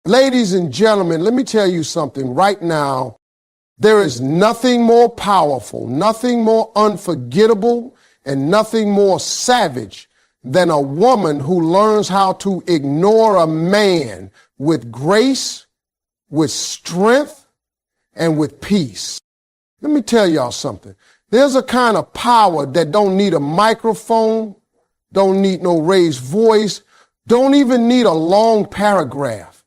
Ladies and gentlemen, let me tell you something right now. There is nothing more powerful, nothing more unforgettable, and nothing more savage than a woman who learns how to ignore a man with grace, with strength, and with peace. Let me tell y'all something. There's a kind of power that don't need a microphone, don't need no raised voice, don't even need a long paragraph.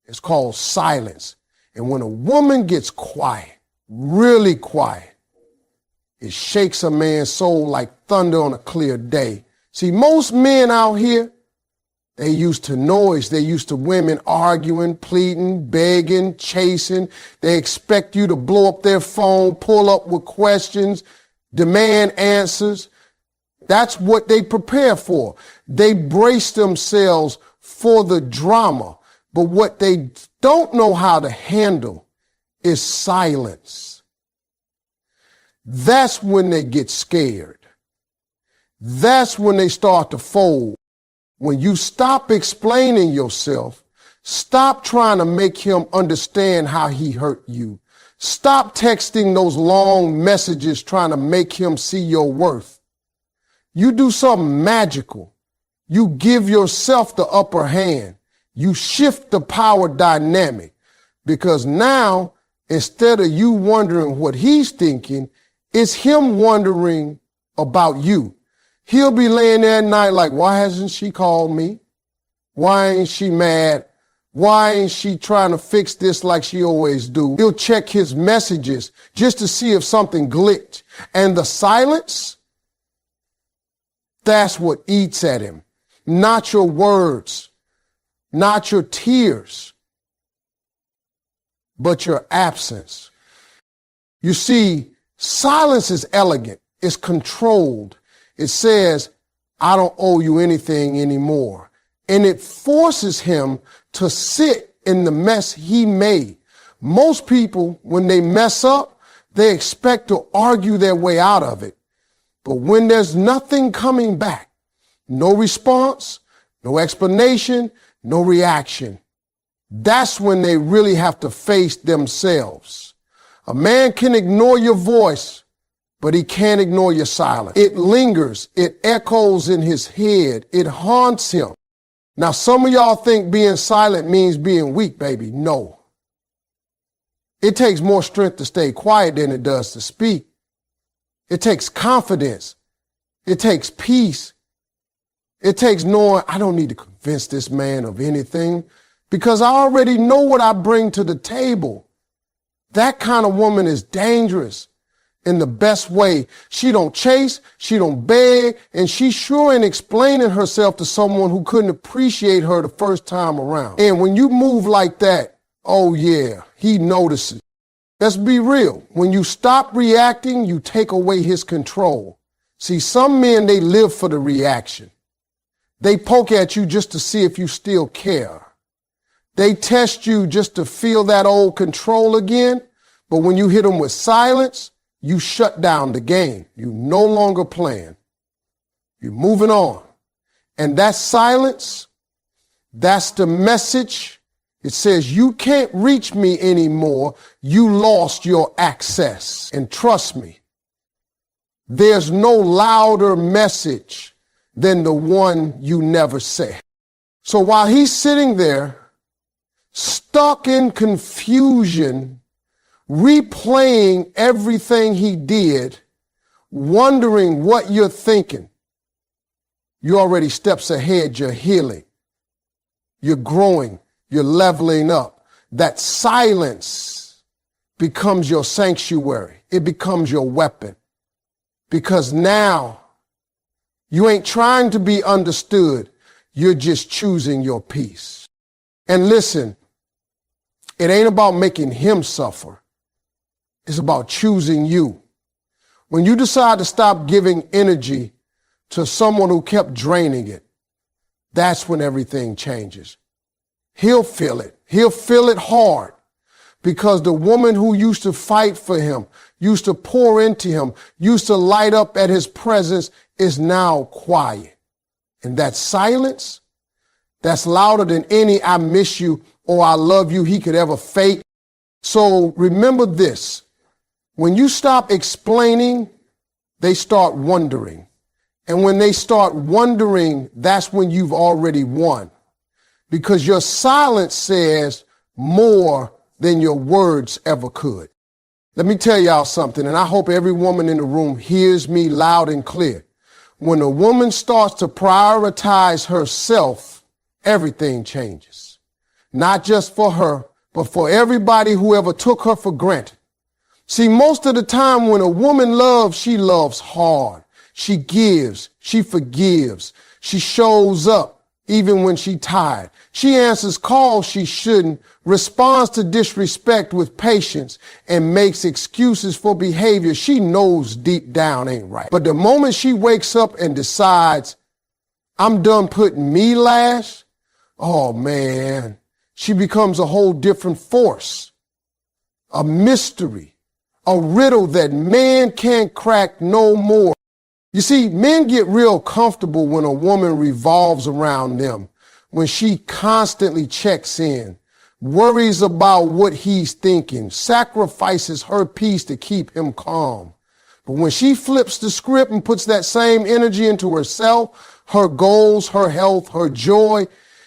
It's called silence. And when a woman gets quiet, really quiet, it shakes a man's soul like thunder on a clear day. See, most men out here, they used to noise. They used to women arguing, pleading, begging, chasing. They expect you to blow up their phone, pull up with questions, demand answers. That's what they prepare for. They brace themselves for the drama. But what they don't know how to handle is silence. That's when they get scared. That's when they start to fold. When you stop explaining yourself, stop trying to make him understand how he hurt you. Stop texting those long messages trying to make him see your worth. You do something magical. You give yourself the upper hand. You shift the power dynamic, because now, instead of you wondering what he's thinking, it's him wondering about you. He'll be laying there at night like, why hasn't she called me? Why ain't she mad? Why ain't she trying to fix this like she always do? He'll check his messages just to see if something glitched. And the silence, that's what eats at him. Not your words, not your tears, but your absence. You see, silence is elegant. It's controlled. It says, I don't owe you anything anymore. And it forces him to sit in the mess he made. Most people, when they mess up, they expect to argue their way out of it. But when there's nothing coming back, no response, no explanation, no reaction, that's when they really have to face themselves. A man can ignore your voice, but he can't ignore your silence. It lingers. It echoes in his head. It haunts him. Now, some of y'all think being silent means being weak, baby. No. It takes more strength to stay quiet than it does to speak. It takes confidence. It takes peace. It takes knowing I don't need to convince this man of anything because I already know what I bring to the table. That kind of woman is dangerous. In the best way. She don't chase, she don't beg, and she sure ain't explaining herself to someone who couldn't appreciate her the first time around. And when you move like that, oh yeah, he notices. Let's be real. When you stop reacting, you take away his control. See, some men, they live for the reaction. They poke at you just to see if you still care. They test you just to feel that old control again. But when you hit them with silence, you shut down the game. You no longer playing. You're moving on. And that silence, that's the message. It says, you can't reach me anymore. You lost your access. And trust me, there's no louder message than the one you never said. So while he's sitting there, stuck in confusion, replaying everything he did, wondering what you're thinking, you're already steps ahead. You're healing. You're growing. You're leveling up. That silence becomes your sanctuary. It becomes your weapon. Because now you ain't trying to be understood. You're just choosing your peace. And listen, it ain't about making him suffer. It's about choosing you. When you decide to stop giving energy to someone who kept draining it, that's when everything changes. He'll feel it. He'll feel it hard because the woman who used to fight for him, used to pour into him, used to light up at his presence is now quiet. And that silence, that's louder than any I miss you or I love you he could ever fake. So remember this. When you stop explaining, they start wondering. And when they start wondering, that's when you've already won. Because your silence says more than your words ever could. Let me tell y'all something, and I hope every woman in the room hears me loud and clear. When a woman starts to prioritize herself, everything changes. Not just for her, but for everybody who ever took her for granted. See, most of the time when a woman loves, she loves hard. She gives, she forgives, she shows up even when she's tired. She answers calls she shouldn't, responds to disrespect with patience, and makes excuses for behavior she knows deep down ain't right. But the moment she wakes up and decides, I'm done putting me last, oh man, she becomes a whole different force, a mystery, a riddle that man can't crack no more. You see, men get real comfortable when a woman revolves around them, when she constantly checks in, worries about what he's thinking, sacrifices her peace to keep him calm. But when she flips the script and puts that same energy into herself, her goals, her health, her joy,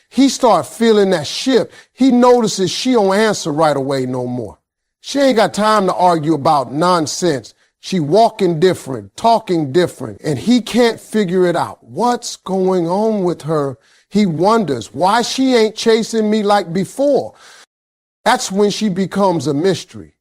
he starts feeling that shift. He notices she don't answer right away no more. She ain't got time to argue about nonsense. She walking different, talking different, and he can't figure it out. What's going on with her? He wonders why she ain't chasing me like before. That's when she becomes a mystery.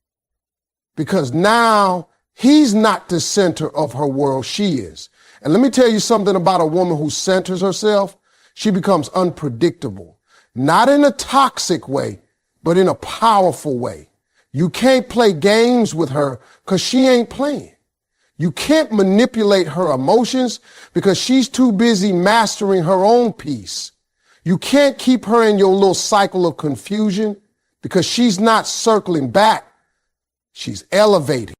Because now he's not the center of her world, she is. And let me tell you something about a woman who centers herself. She becomes unpredictable, not in a toxic way, but in a powerful way. You can't play games with her because she ain't playing. You can't manipulate her emotions because she's too busy mastering her own peace. You can't keep her in your little cycle of confusion because she's not circling back. She's elevating.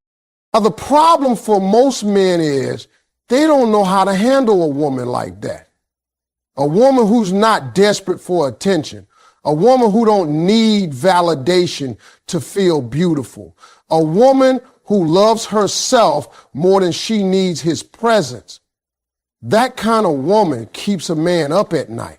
Now, the problem for most men is they don't know how to handle a woman like that. A woman who's not desperate for attention. A woman who don't need validation to feel beautiful. A woman who loves herself more than she needs his presence. That kind of woman keeps a man up at night.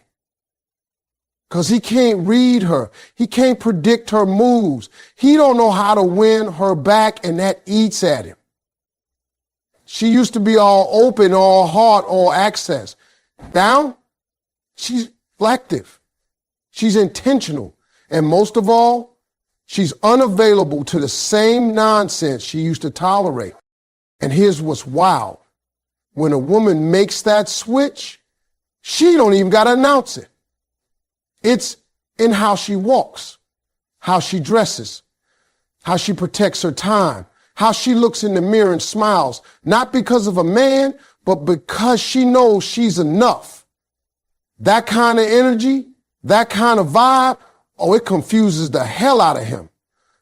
Because he can't read her. He can't predict her moves. He don't know how to win her back, and that eats at him. She used to be all open, all heart, all access. Now, she's selective. She's intentional. And most of all, she's unavailable to the same nonsense she used to tolerate. And here's what's wild. When a woman makes that switch, she don't even got to announce it. It's in how she walks, how she dresses, how she protects her time, how she looks in the mirror and smiles, not because of a man, but because she knows she's enough. That kind of energy, that kind of vibe, oh, it confuses the hell out of him.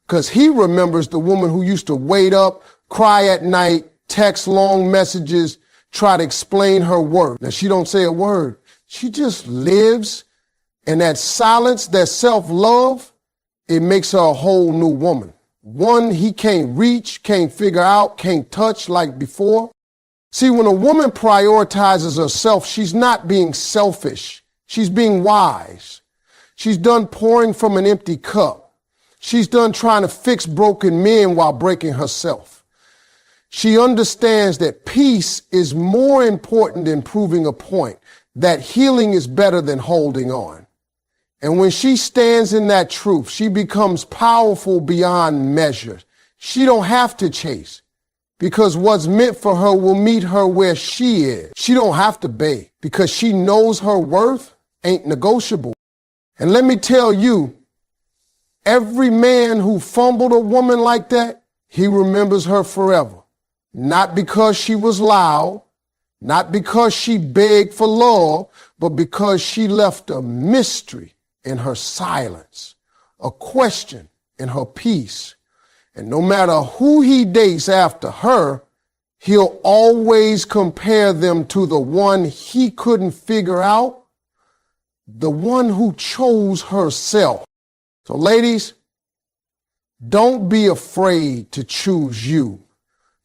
Because he remembers the woman who used to wait up, cry at night, text long messages, try to explain her worth. Now, she don't say a word. She just lives. And that silence, that self-love, it makes her a whole new woman. One he can't reach, can't figure out, can't touch like before. See, when a woman prioritizes herself, she's not being selfish. She's being wise. She's done pouring from an empty cup. She's done trying to fix broken men while breaking herself. She understands that peace is more important than proving a point, that healing is better than holding on. And when she stands in that truth, she becomes powerful beyond measure. She don't have to chase because what's meant for her will meet her where she is. She don't have to beg because she knows her worth ain't negotiable. And let me tell you, every man who fumbled a woman like that, he remembers her forever. Not because she was loud, not because she begged for love, but because she left a mystery in her silence, a question in her peace. And no matter who he dates after her, he'll always compare them to the one he couldn't figure out, the one who chose herself. So ladies, don't be afraid to choose you,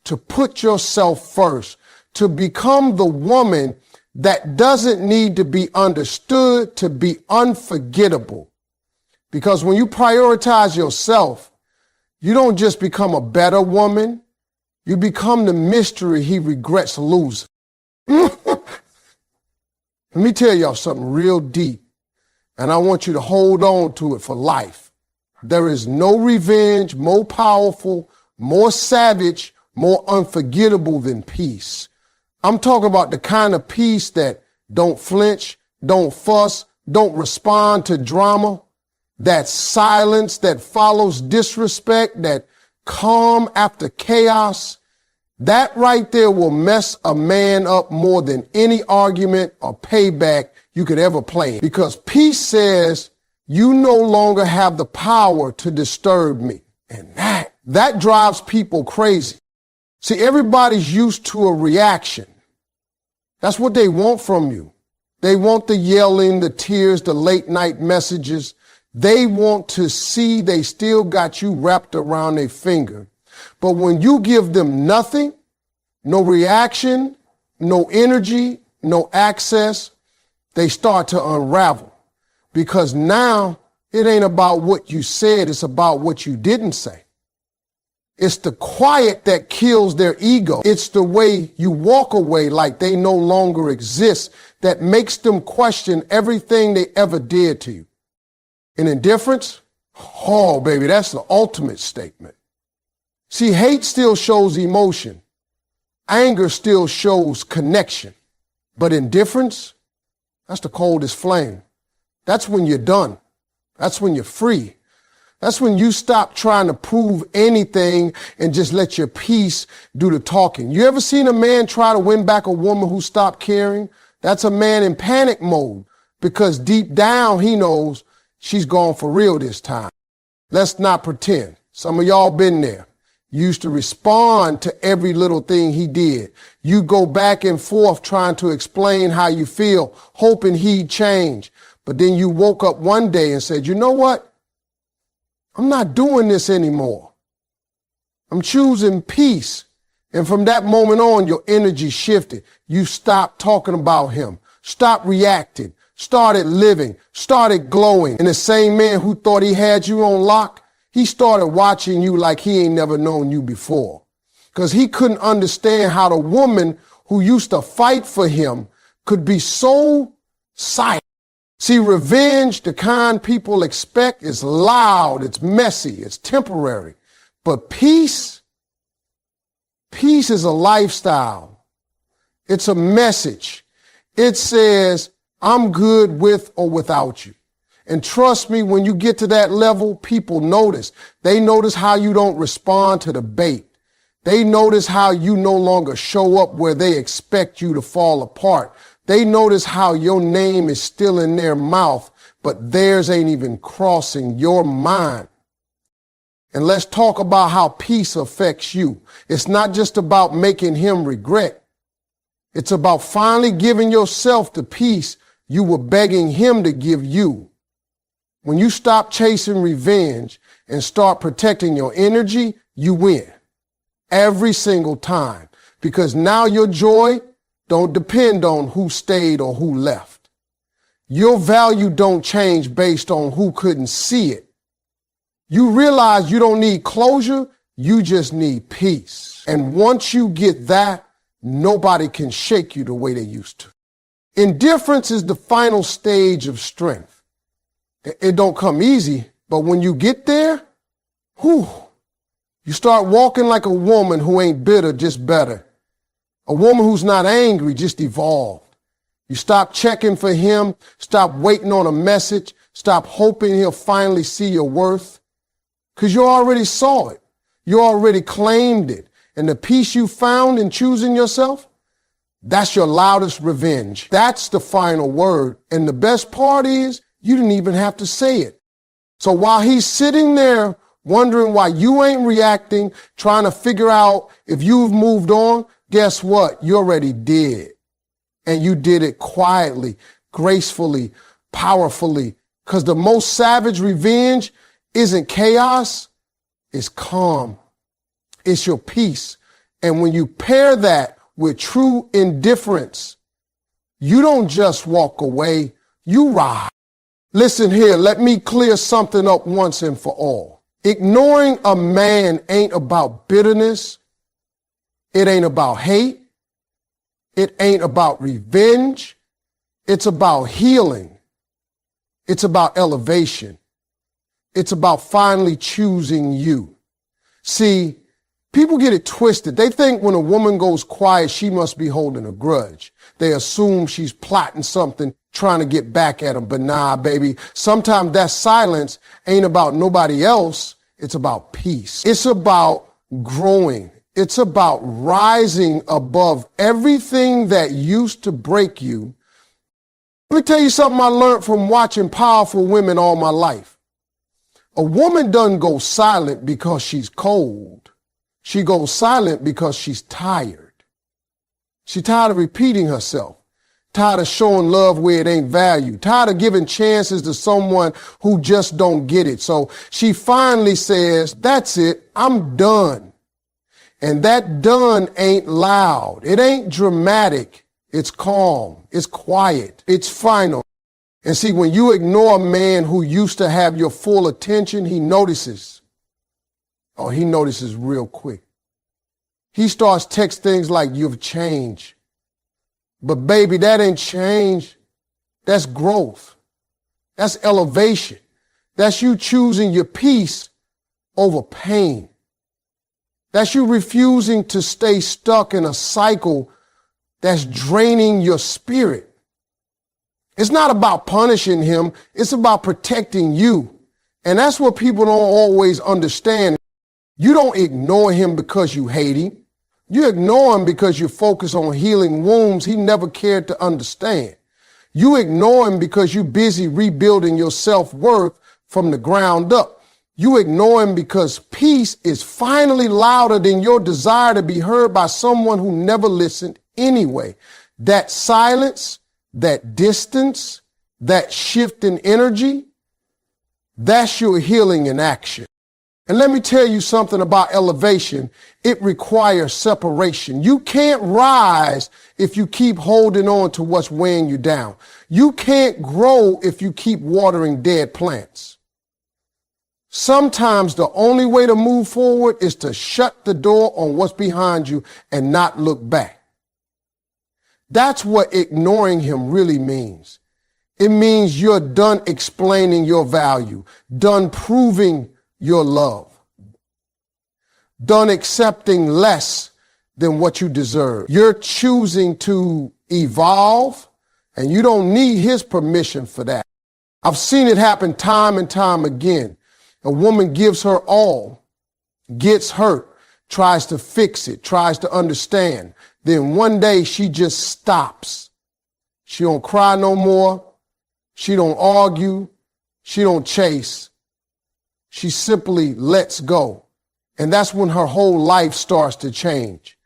to put yourself first, to become the woman that doesn't need to be understood, to be unforgettable. Because when you prioritize yourself, you don't just become a better woman, you become the mystery he regrets losing. Let me tell y'all something real deep, and I want you to hold on to it for life. There is no revenge more powerful, more savage, more unforgettable than peace. I'm talking about the kind of peace that don't flinch, don't fuss, don't respond to drama, that silence that follows disrespect, that calm after chaos. That right there will mess a man up more than any argument or payback you could ever play. Because peace says you no longer have the power to disturb me. And that drives people crazy. See, everybody's used to a reaction. That's what they want from you. They want the yelling, the tears, the late night messages. They want to see they still got you wrapped around their finger. But when you give them nothing, no reaction, no energy, no access, they start to unravel. Because now it ain't about what you said, it's about what you didn't say. It's the quiet that kills their ego. It's the way you walk away like they no longer exist that makes them question everything they ever did to you. And indifference? Oh, baby, that's the ultimate statement. See, hate still shows emotion. Anger still shows connection. But indifference? That's the coldest flame. That's when you're done. That's when you're free. That's when you stop trying to prove anything and just let your peace do the talking. You ever seen a man try to win back a woman who stopped caring? That's a man in panic mode because deep down he knows she's gone for real this time. Let's not pretend. Some of y'all been there. You used to respond to every little thing he did. You go back and forth trying to explain how you feel, hoping he'd change. But then you woke up one day and said, you know what? I'm not doing this anymore. I'm choosing peace. And from that moment on, your energy shifted. You stopped talking about him, stopped reacting, started living, started glowing. And the same man who thought he had you on lock, he started watching you like he ain't never known you before. Because he couldn't understand how the woman who used to fight for him could be so silent. See, revenge, the kind people expect, is loud, it's messy, it's temporary. But peace is a lifestyle. It's a message. It says, I'm good with or without you. And trust me, when you get to that level, people notice. They notice how you don't respond to the bait. They notice how you no longer show up where they expect you to fall apart. They notice how your name is still in their mouth, but theirs ain't even crossing your mind. And let's talk about how peace affects you. It's not just about making him regret. It's about finally giving yourself the peace you were begging him to give you. When you stop chasing revenge and start protecting your energy, you win. Every single time. Because now your joy don't depend on who stayed or who left. Your value don't change based on who couldn't see it. You realize you don't need closure, you just need peace. And once you get that, nobody can shake you the way they used to. Indifference is the final stage of strength. It don't come easy, but when you get there, you start walking like a woman who ain't bitter, just better. A woman who's not angry, just evolved. You stop checking for him, stop waiting on a message, stop hoping he'll finally see your worth. Because you already saw it. You already claimed it. And the peace you found in choosing yourself, that's your loudest revenge. That's the final word. And the best part is, you didn't even have to say it. So while he's sitting there wondering why you ain't reacting, trying to figure out if you've moved on, guess what? You already did. And you did it quietly, gracefully, powerfully. Because the most savage revenge isn't chaos, it's calm. It's your peace. And when you pair that with true indifference, you don't just walk away, you ride. Listen here, let me clear something up once and for all. Ignoring a man ain't about bitterness. It ain't about hate. It ain't about revenge. It's about healing. It's about elevation. It's about finally choosing you. See, people get it twisted. They think when a woman goes quiet, she must be holding a grudge. They assume she's plotting something, trying to get back at them. But nah, baby, sometimes that silence ain't about nobody else. It's about peace. It's about growing. It's about rising above everything that used to break you. Let me tell you something I learned from watching powerful women all my life. A woman doesn't go silent because she's cold. She goes silent because she's tired. She's tired of repeating herself, tired of showing love where it ain't valued, tired of giving chances to someone who just don't get it. So she finally says, that's it, I'm done. And that done ain't loud. It ain't dramatic. It's calm. It's quiet. It's final. And see, when you ignore a man who used to have your full attention, he notices. Oh, he notices real quick. He starts text things like, you've changed. But baby, that ain't change. That's growth. That's elevation. That's you choosing your peace over pain. That's you refusing to stay stuck in a cycle that's draining your spirit. It's not about punishing him. It's about protecting you. And that's what people don't always understand. You don't ignore him because you hate him. You ignore him because you focus on healing wounds he never cared to understand. You ignore him because you're busy rebuilding your self-worth from the ground up. You ignore him because peace is finally louder than your desire to be heard by someone who never listened anyway. That silence, that distance, that shift in energy, that's your healing in action. And let me tell you something about elevation. It requires separation. You can't rise if you keep holding on to what's weighing you down. You can't grow if you keep watering dead plants. Sometimes the only way to move forward is to shut the door on what's behind you and not look back. That's what ignoring him really means. It means you're done explaining your value, done proving your love, done accepting less than what you deserve. You're choosing to evolve, and you don't need his permission for that. I've seen it happen time and time again. A woman gives her all, gets hurt, tries to fix it, tries to understand. Then one day she just stops. She don't cry no more. She don't argue. She don't chase. She simply lets go. And that's when her whole life starts to change,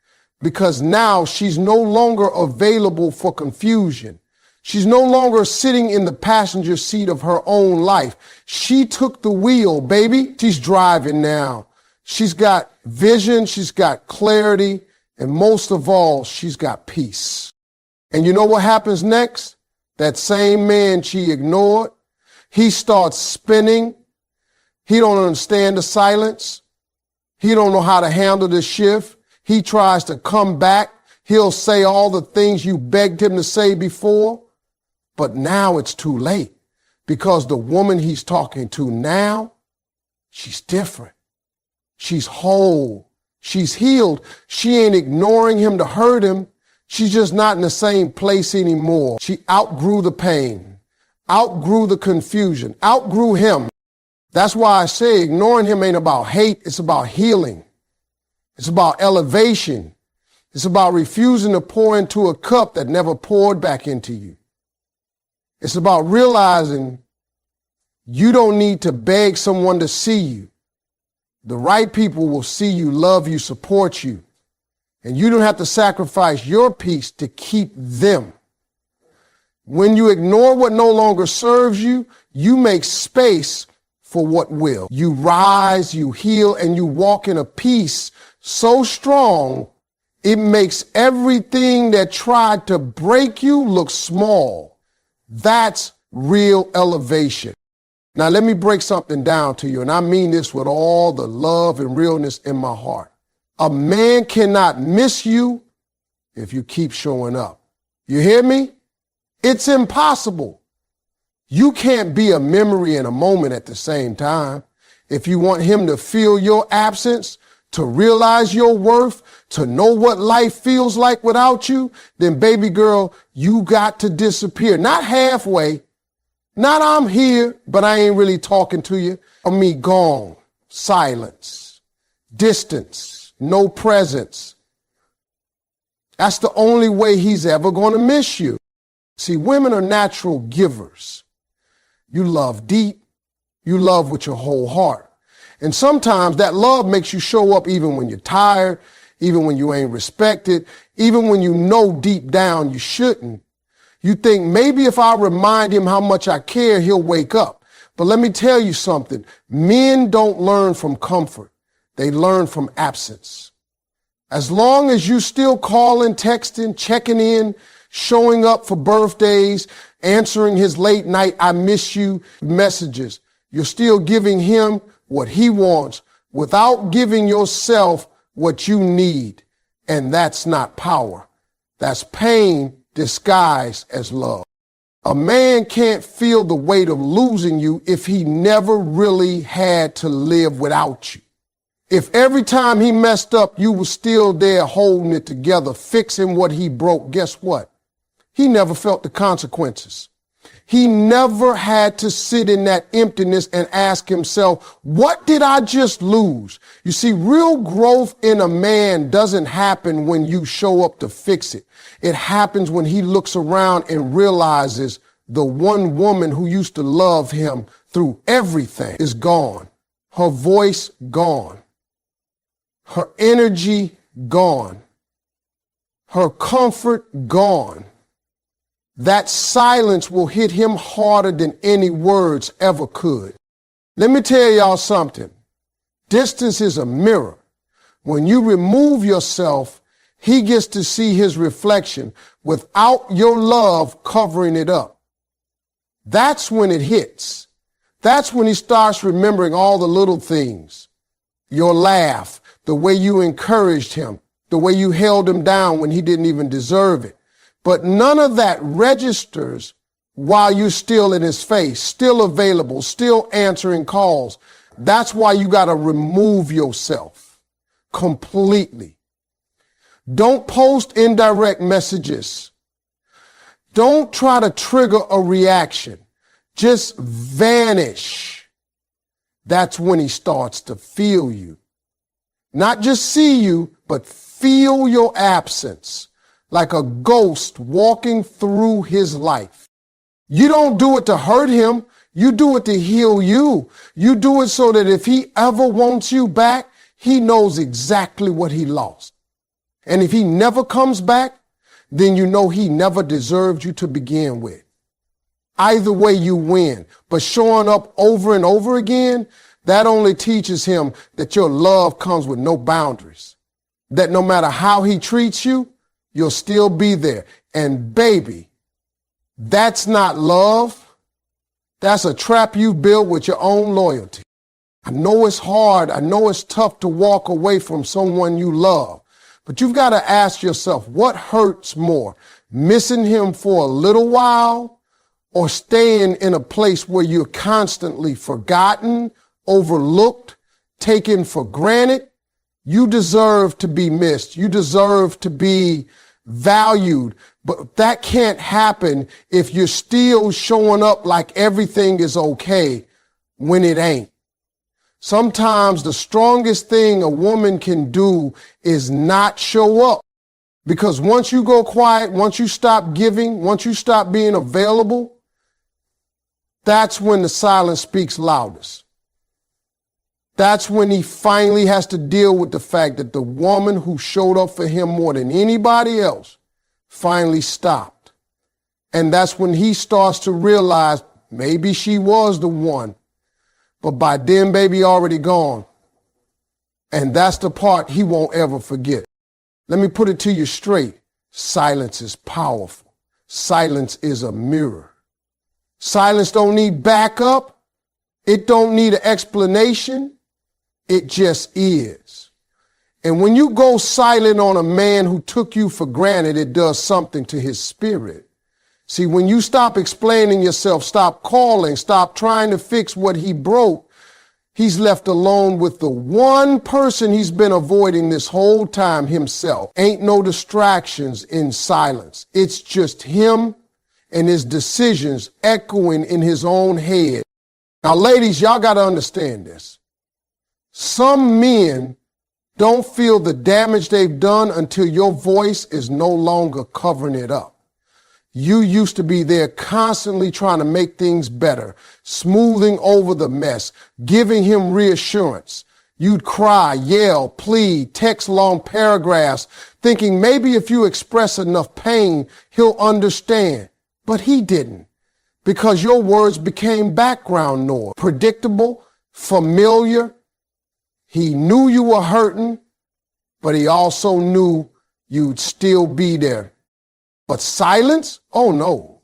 because now she's no longer available for confusion. She's no longer sitting in the passenger seat of her own life. She took the wheel, baby. She's driving now. She's got vision. She's got clarity. And most of all, she's got peace. And you know what happens next? That same man she ignored, he starts spinning. He don't understand the silence. He don't know how to handle the shift. He tries to come back. He'll say all the things you begged him to say before. But now it's too late, because the woman he's talking to now, she's different. She's whole. She's healed. She ain't ignoring him to hurt him. She's just not in the same place anymore. She outgrew the pain, outgrew the confusion, outgrew him. That's why I say ignoring him ain't about hate. It's about healing. It's about elevation. It's about refusing to pour into a cup that never poured back into you. It's about realizing you don't need to beg someone to see you. The right people will see you, love you, support you. And you don't have to sacrifice your peace to keep them. When you ignore what no longer serves you, you make space for what will. You rise, you heal, and you walk in a peace so strong, it makes everything that tried to break you look small. That's real elevation. Now, let me break something down to you, and I mean this with all the love and realness in my heart. A man cannot miss you if you keep showing up. You hear me? It's impossible. You can't be a memory and a moment at the same time. If you want him to feel your absence, to realize your worth, to know what life feels like without you, then baby girl, you got to disappear. Not halfway, not I'm here, but I ain't really talking to you. I mean, gone, silence, distance, no presence. That's the only way he's ever going to miss you. See, women are natural givers. You love deep. You love with your whole heart. And sometimes that love makes you show up even when you're tired, even when you ain't respected, even when you know deep down you shouldn't. You think maybe if I remind him how much I care, he'll wake up. But let me tell you something. Men don't learn from comfort. They learn from absence. As long as you still calling, texting, checking in, showing up for birthdays, answering his late night "I miss you" messages, you're still giving him what he wants without giving yourself what you need. And that's not power. That's pain disguised as love. A man can't feel the weight of losing you if he never really had to live without you. If every time he messed up, you were still there holding it together, fixing what he broke, guess what? He never felt the consequences. He never had to sit in that emptiness and ask himself, what did I just lose? You see, real growth in a man doesn't happen when you show up to fix it. It happens when he looks around and realizes the one woman who used to love him through everything is gone. Her voice gone. Her energy gone. Her comfort gone. That silence will hit him harder than any words ever could. Let me tell y'all something. Distance is a mirror. When you remove yourself, he gets to see his reflection without your love covering it up. That's when it hits. That's when he starts remembering all the little things. Your laugh, the way you encouraged him, the way you held him down when he didn't even deserve it. But none of that registers while you're still in his face, still available, still answering calls. That's why you got to remove yourself completely. Don't post indirect messages. Don't try to trigger a reaction. Just vanish. That's when he starts to feel you. Not just see you, but feel your absence. Like a ghost walking through his life. You don't do it to hurt him. You do it to heal you. You do it so that if he ever wants you back, he knows exactly what he lost. And if he never comes back, then you know he never deserved you to begin with. Either way you win. But showing up over and over again, that only teaches him that your love comes with no boundaries. That no matter how he treats you, you'll still be there. And baby, that's not love. That's a trap you built with your own loyalty. I know it's hard. I know it's tough to walk away from someone you love. But you've got to ask yourself, what hurts more? Missing him for a little while or staying in a place where you're constantly forgotten, overlooked, taken for granted? You deserve to be missed. You deserve to be valued, but that can't happen if you're still showing up like everything is okay when it ain't. Sometimes the strongest thing a woman can do is not show up, because once you go quiet, once you stop giving, once you stop being available, that's when the silence speaks loudest. That's when he finally has to deal with the fact that the woman who showed up for him more than anybody else finally stopped. And that's when he starts to realize maybe she was the one, but by then, baby, already gone. And that's the part he won't ever forget. Let me put it to you straight. Silence is powerful. Silence is a mirror. Silence don't need backup. It don't need an explanation. It just is. And when you go silent on a man who took you for granted, it does something to his spirit. See, when you stop explaining yourself, stop calling, stop trying to fix what he broke, he's left alone with the one person he's been avoiding this whole time, himself. Ain't no distractions in silence. It's just him and his decisions echoing in his own head. Now, ladies, y'all got to understand this. Some men don't feel the damage they've done until your voice is no longer covering it up. You used to be there constantly trying to make things better, smoothing over the mess, giving him reassurance. You'd cry, yell, plead, text long paragraphs, thinking maybe if you express enough pain, he'll understand. But he didn't, because your words became background noise, predictable, familiar. He knew you were hurting, but he also knew you'd still be there. But silence? Oh no.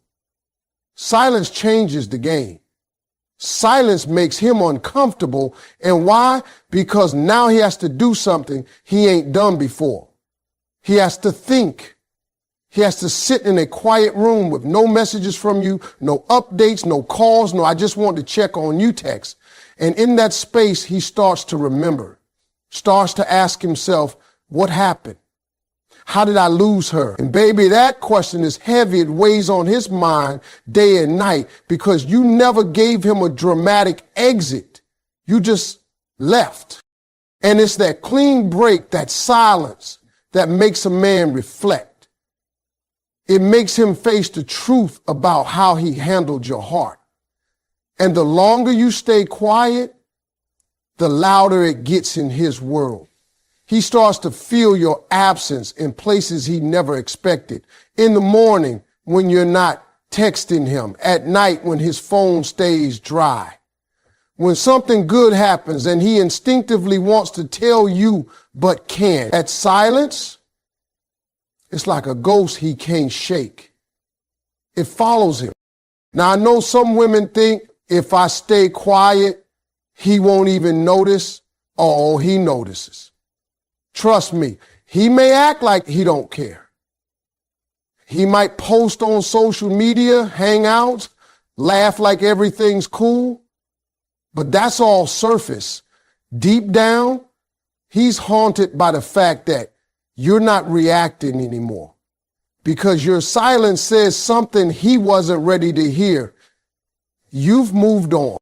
Silence changes the game. Silence makes him uncomfortable. And why? Because now he has to do something he ain't done before. He has to think. He has to sit in a quiet room with no messages from you, no updates, no calls, no I just want to check on you text. And in that space, he starts to remember, starts to ask himself, what happened? How did I lose her? And baby, that question is heavy. It weighs on his mind day and night because you never gave him a dramatic exit. You just left. And it's that clean break, that silence that makes a man reflect. It makes him face the truth about how he handled your heart. And the longer you stay quiet, the louder it gets in his world. He starts to feel your absence in places he never expected. In the morning when you're not texting him. At night when his phone stays dry. When something good happens and he instinctively wants to tell you but can't. That silence, it's like a ghost he can't shake. It follows him. Now I know some women think if I stay quiet, he won't even notice. Oh, he notices. Trust me, he may act like he don't care. He might post on social media, hang out, laugh like everything's cool, but that's all surface. Deep down, he's haunted by the fact that you're not reacting anymore because your silence says something he wasn't ready to hear. You've moved on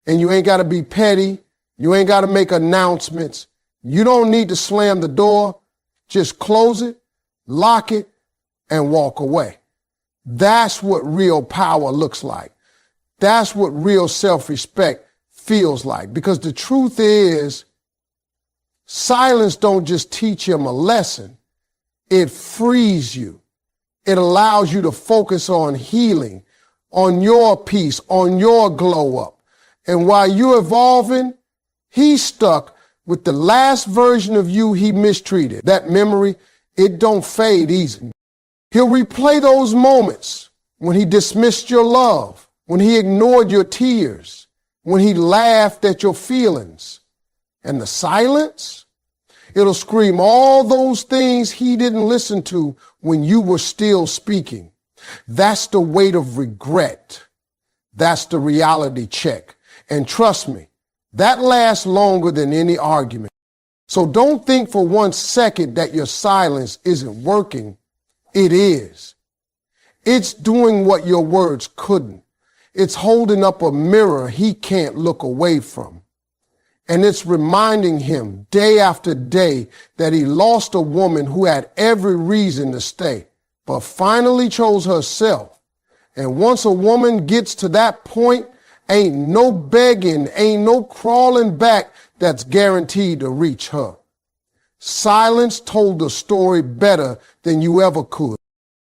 and you ain't got to be petty. You ain't got to make announcements. You don't need to slam the door. Just close it, lock it, and walk away. That's what real power looks like. That's what real self-respect feels like. Because the truth is, silence don't just teach him a lesson. It frees you. It allows you to focus on healing, on your peace, on your glow up. And while you're evolving, he's stuck with the last version of you he mistreated. That memory, it don't fade easy. He'll replay those moments when he dismissed your love, when he ignored your tears, when he laughed at your feelings. And the silence, it'll scream all those things he didn't listen to when you were still speaking. That's the weight of regret. That's the reality check. And trust me, that lasts longer than any argument. So don't think for 1 second that your silence isn't working. It is. It's doing what your words couldn't. It's holding up a mirror he can't look away from. And it's reminding him day after day that he lost a woman who had every reason to stay, but finally chose herself. And once a woman gets to that point, ain't no begging, ain't no crawling back that's guaranteed to reach her. Silence told the story better than you ever could.